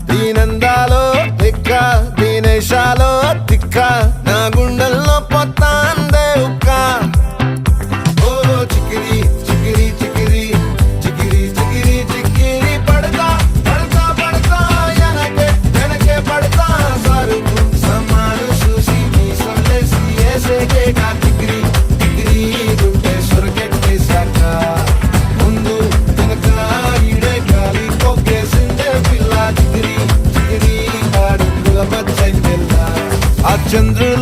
దీనందాలో తిక్క దీనేశాలో తిక్క నా గుండెల్లో పొత్తాందే ఉక్క ఓ చికిరి చికిరి చికిరి చికిరి చికిరి చికిరి పడతా పడతా పడతా ఎనకే ఎనకే పడతా సరుకు సమాను చూసి నీ సందేశి ఏసేకే కా చికిరి చికిరి గుండె సొరకెట్టేశాక ముందు వెనక ఈడే గాలి కొక్కేసిందే పిల్ల చికిరి చికిరి ఆడుగుల మచ్చందెల్లా ఆ చంద్రుడు